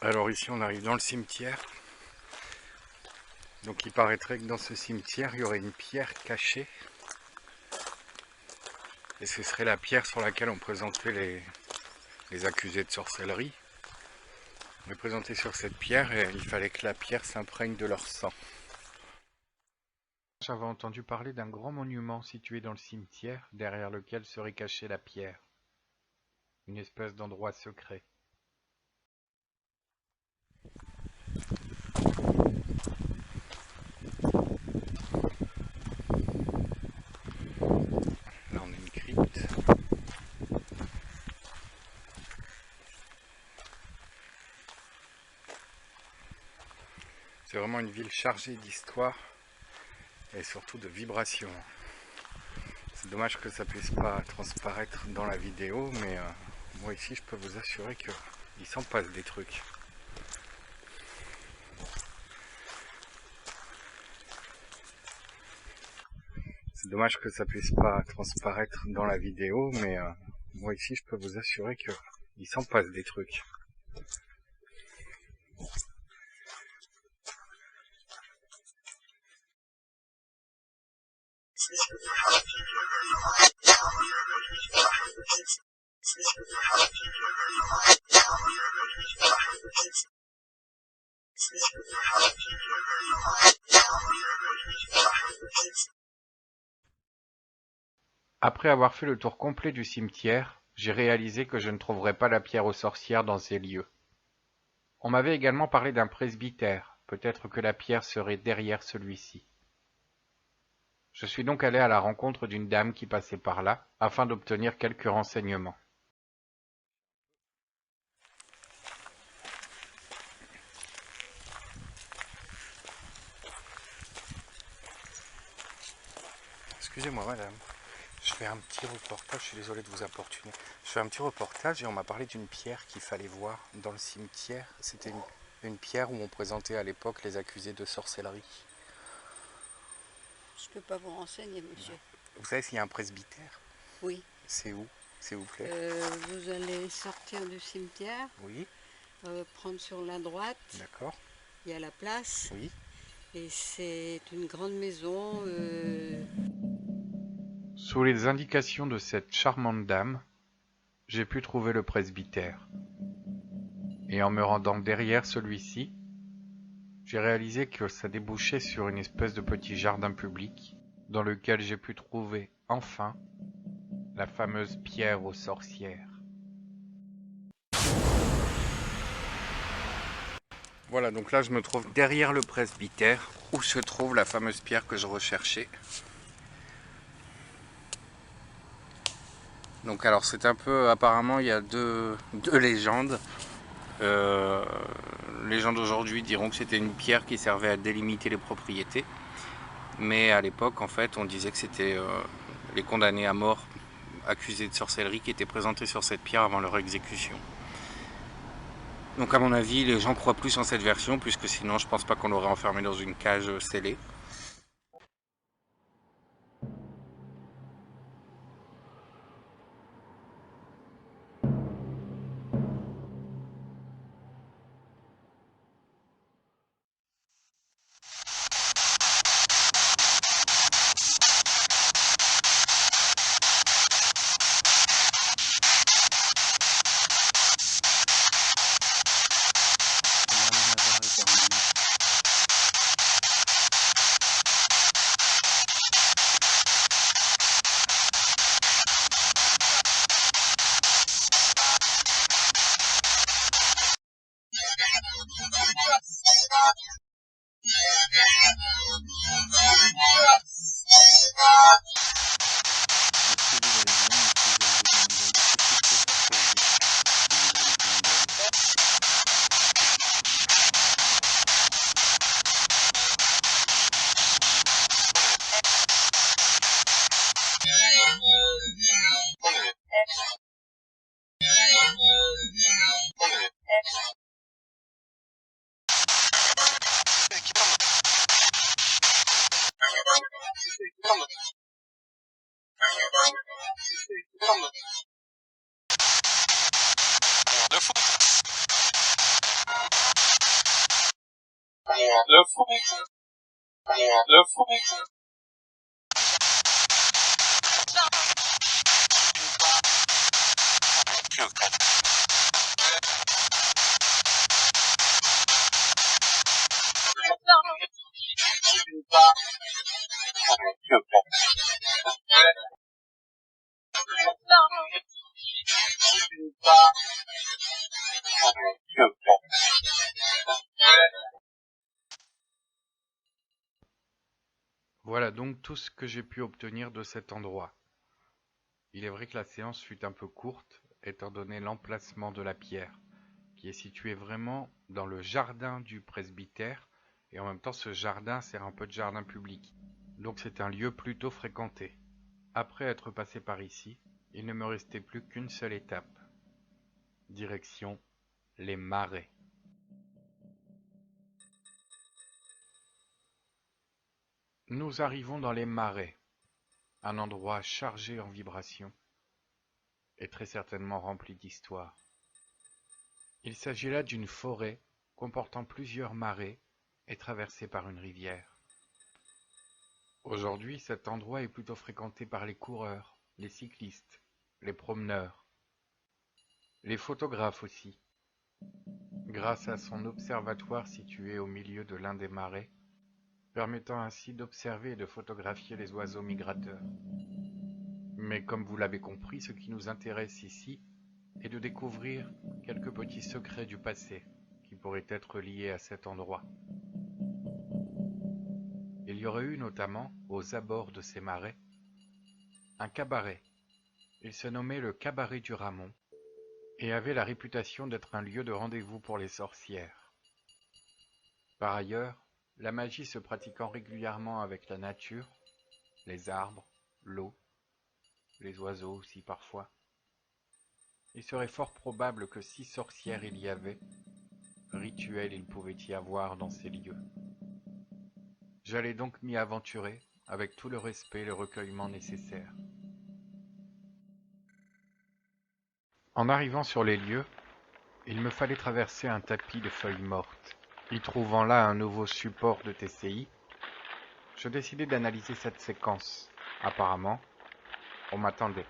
Alors ici on arrive dans le cimetière. Donc il paraîtrait que dans ce cimetière il y aurait une pierre cachée. Et ce serait la pierre sur laquelle on présentait les accusés de sorcellerie. On les présentait sur cette pierre et il fallait que la pierre s'imprègne de leur sang. J'avais entendu parler d'un grand monument situé dans le cimetière, derrière lequel serait cachée la pierre. Une espèce d'endroit secret. Là on a une crypte. C'est vraiment une ville chargée d'histoire et surtout de vibrations. C'est dommage que ça puisse pas transparaître dans la vidéo, mais moi ici je peux vous assurer qu'il s'en passe des trucs. C'est dommage que ça puisse pas transparaître dans la vidéo, mais moi ici je peux vous assurer qu'il s'en passe des trucs. Après avoir fait le tour complet du cimetière, j'ai réalisé que je ne trouverais pas la pierre aux sorcières dans ces lieux. On m'avait également parlé d'un presbytère, peut-être que la pierre serait derrière celui-ci. Je suis donc allé à la rencontre d'une dame qui passait par là, afin d'obtenir quelques renseignements. Excusez-moi madame, je fais un petit reportage, je suis désolé de vous importuner. Je fais un petit reportage et on m'a parlé d'une pierre qu'il fallait voir dans le cimetière. C'était une pierre où on présentait à l'époque les accusés de sorcellerie. Je ne peux pas vous renseigner, monsieur. Vous savez s'il y a un presbytère? Oui. C'est où, s'il vous plaît? Vous allez sortir du cimetière, Oui, prendre sur la droite, d'accord. il y a la place, Oui. et c'est une grande maison. Sous les indications de cette charmante dame, j'ai pu trouver le presbytère. Et en me rendant derrière celui-ci, j'ai réalisé que ça débouchait sur une espèce de petit jardin public, dans lequel j'ai pu trouver, enfin, la fameuse pierre aux sorcières. Voilà, donc là je me trouve derrière le presbytère, où se trouve la fameuse pierre que je recherchais. Donc alors c'est un peu, apparemment il y a deux légendes. Les gens d'aujourd'hui diront que c'était une pierre qui servait à délimiter les propriétés. Mais à l'époque, en fait, on disait que c'était les condamnés à mort accusés de sorcellerie qui étaient présentés sur cette pierre avant leur exécution. Donc à mon avis, les gens croient plus en cette version, puisque sinon je pense pas qu'on l'aurait enfermé dans une cage scellée. Voilà donc tout ce que j'ai pu obtenir de cet endroit. Il est vrai que la séance fut un peu courte, étant donné l'emplacement de la pierre, qui est située vraiment dans le jardin du presbytère, et en même temps ce jardin sert un peu de jardin public. Donc c'est un lieu plutôt fréquenté. Après être passé par ici, il ne me restait plus qu'une seule étape. Direction les marais. Nous arrivons dans les marais, un endroit chargé en vibrations et très certainement rempli d'histoire. Il s'agit là d'une forêt comportant plusieurs marais et traversée par une rivière. Aujourd'hui, cet endroit est plutôt fréquenté par les coureurs, les cyclistes, les promeneurs, les photographes aussi, grâce à son observatoire situé au milieu de l'un des marais, permettant ainsi d'observer et de photographier les oiseaux migrateurs. Mais comme vous l'avez compris, ce qui nous intéresse ici est de découvrir quelques petits secrets du passé qui pourraient être liés à cet endroit. Il y aurait eu notamment, aux abords de ces marais, un cabaret. Il se nommait le Cabaret du Ramon et avait la réputation d'être un lieu de rendez-vous pour les sorcières. Par ailleurs, la magie se pratiquant régulièrement avec la nature, les arbres, l'eau, les oiseaux aussi parfois, il serait fort probable que si sorcières il y avait, rituels il pouvait y avoir dans ces lieux. J'allais donc m'y aventurer avec tout le respect et le recueillement nécessaires. En arrivant sur les lieux, il me fallait traverser un tapis de feuilles mortes. Y trouvant là un nouveau support de TCI, je décidai d'analyser cette séquence. Apparemment, on m'attendait.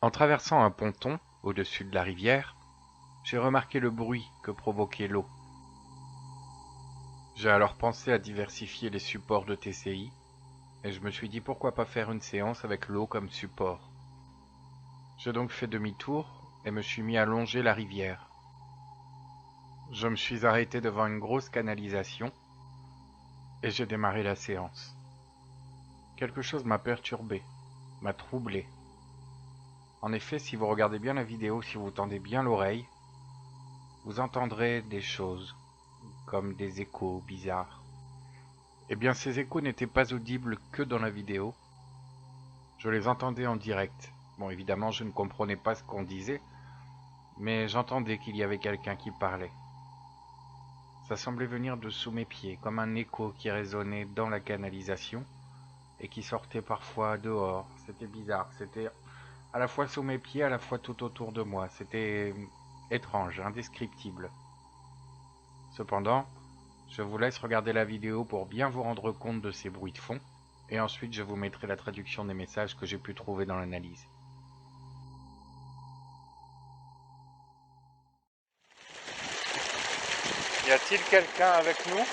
En traversant un ponton au-dessus de la rivière, j'ai remarqué le bruit que provoquait l'eau. J'ai alors pensé à diversifier les supports de TCI, et je me suis dit pourquoi pas faire une séance avec l'eau comme support. J'ai donc fait demi-tour et me suis mis à longer la rivière. Je me suis arrêté devant une grosse canalisation et j'ai démarré la séance. Quelque chose m'a perturbé, m'a troublé. En effet, si vous regardez bien la vidéo, si vous tendez bien l'oreille, vous entendrez des choses, comme des échos bizarres. Eh bien, ces échos n'étaient pas audibles que dans la vidéo. Je les entendais en direct. Bon, évidemment, je ne comprenais pas ce qu'on disait, mais j'entendais qu'il y avait quelqu'un qui parlait. Ça semblait venir de sous mes pieds, comme un écho qui résonnait dans la canalisation et qui sortait parfois dehors. C'était bizarre, c'était à la fois sous mes pieds, à la fois tout autour de moi. C'était étrange, indescriptible. Cependant, je vous laisse regarder la vidéo pour bien vous rendre compte de ces bruits de fond, et ensuite je vous mettrai la traduction des messages que j'ai pu trouver dans l'analyse. Y a-t-il quelqu'un avec nous ?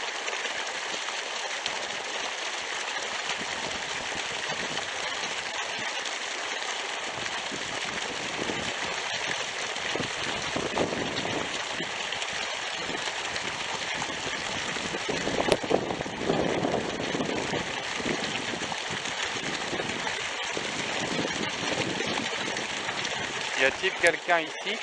Y a-t-il quelqu'un ici ?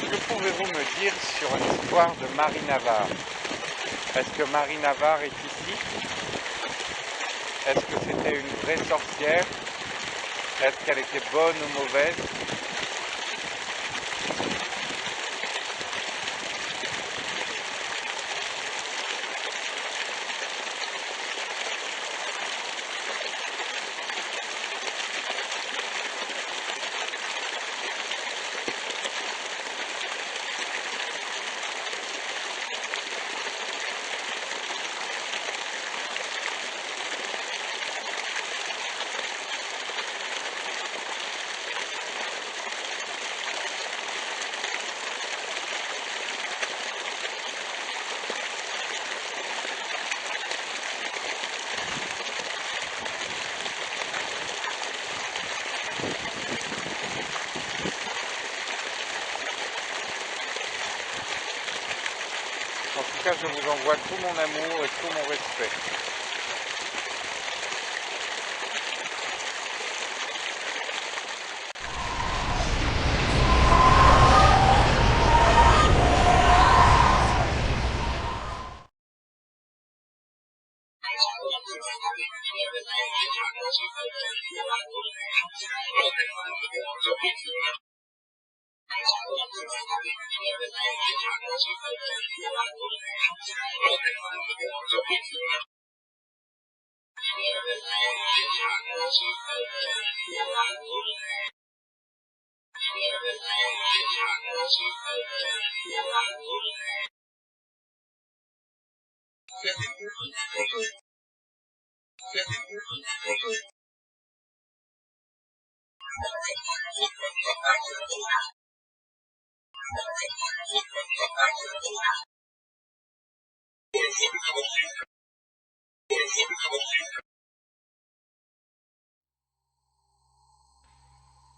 Que pouvez-vous me dire sur l'histoire de Marie Navarre ? Est-ce que Marie Navarre est ici? Est-ce que c'était une vraie sorcière? Est-ce qu'elle était bonne ou mauvaise? En tout cas, je vous envoie tout mon amour et tout mon respect.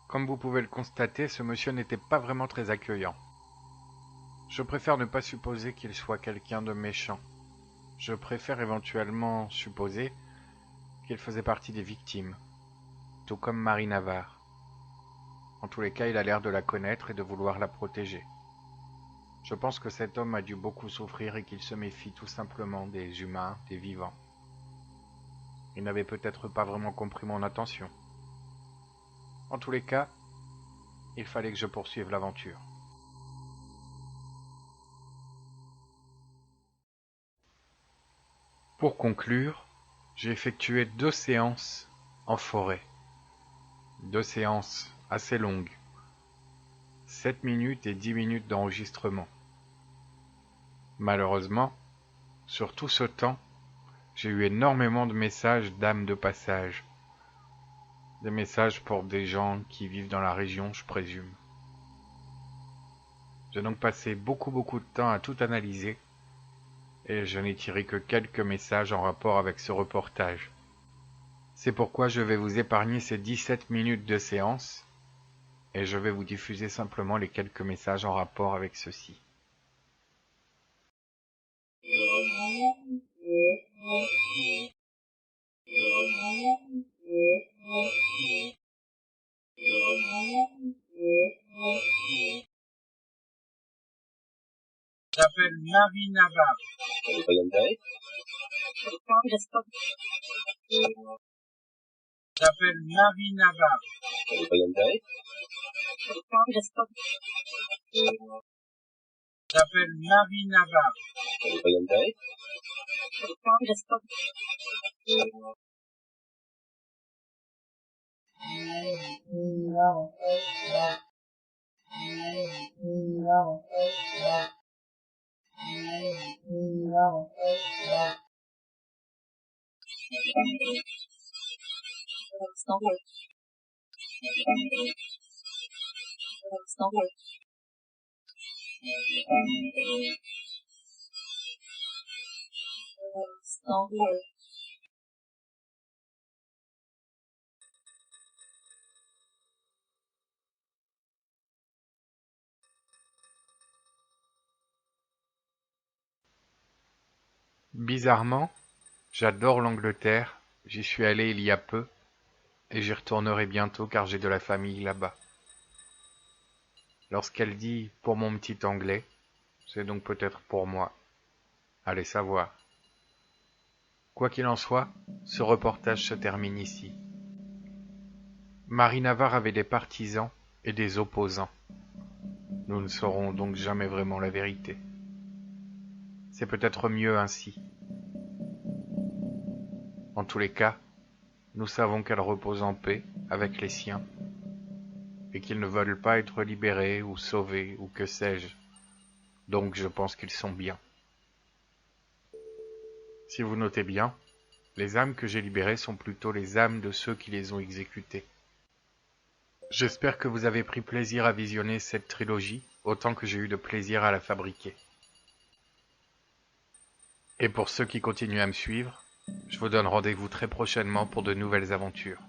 Comme vous pouvez le constater, ce monsieur n'était pas vraiment très accueillant. Je préfère ne pas supposer qu'il soit quelqu'un de méchant. Je préfère éventuellement supposer qu'il faisait partie des victimes, tout comme Marie Navarre. En tous les cas, il a l'air de la connaître et de vouloir la protéger. Je pense que cet homme a dû beaucoup souffrir et qu'il se méfie tout simplement des humains, des vivants. Il n'avait peut-être pas vraiment compris mon intention. En tous les cas, il fallait que je poursuive l'aventure. Pour conclure, j'ai effectué 2 séances en forêt. 2 séances assez longues. 7 minutes et 10 minutes d'enregistrement. Malheureusement, sur tout ce temps, j'ai eu énormément de messages d'âmes de passage. Des messages pour des gens qui vivent dans la région, je présume. J'ai donc passé beaucoup de temps à tout analyser et je n'ai tiré que quelques messages en rapport avec ce reportage. C'est pourquoi je vais vous épargner ces 17 minutes de séance et je vais vous diffuser simplement les quelques messages en rapport avec ceci. J'appelle Marie Navarre. J'appelle Marie Navarre. J'appelle Marie Navarre. Bizarrement, j'adore l'Angleterre, j'y suis allé il y a peu, et j'y retournerai bientôt car j'ai de la famille là-bas. Lorsqu'elle dit « pour mon petit anglais », c'est donc peut-être pour moi. Allez savoir. Quoi qu'il en soit, ce reportage se termine ici. Marie Navarre avait des partisans et des opposants. Nous ne saurons donc jamais vraiment la vérité. C'est peut-être mieux ainsi. En tous les cas, nous savons qu'elle repose en paix avec les siens, et qu'ils ne veulent pas être libérés ou sauvés ou que sais-je. Donc je pense qu'ils sont bien. Si vous notez bien, les âmes que j'ai libérées sont plutôt les âmes de ceux qui les ont exécutées. J'espère que vous avez pris plaisir à visionner cette trilogie, autant que j'ai eu de plaisir à la fabriquer. Et pour ceux qui continuent à me suivre, je vous donne rendez-vous très prochainement pour de nouvelles aventures.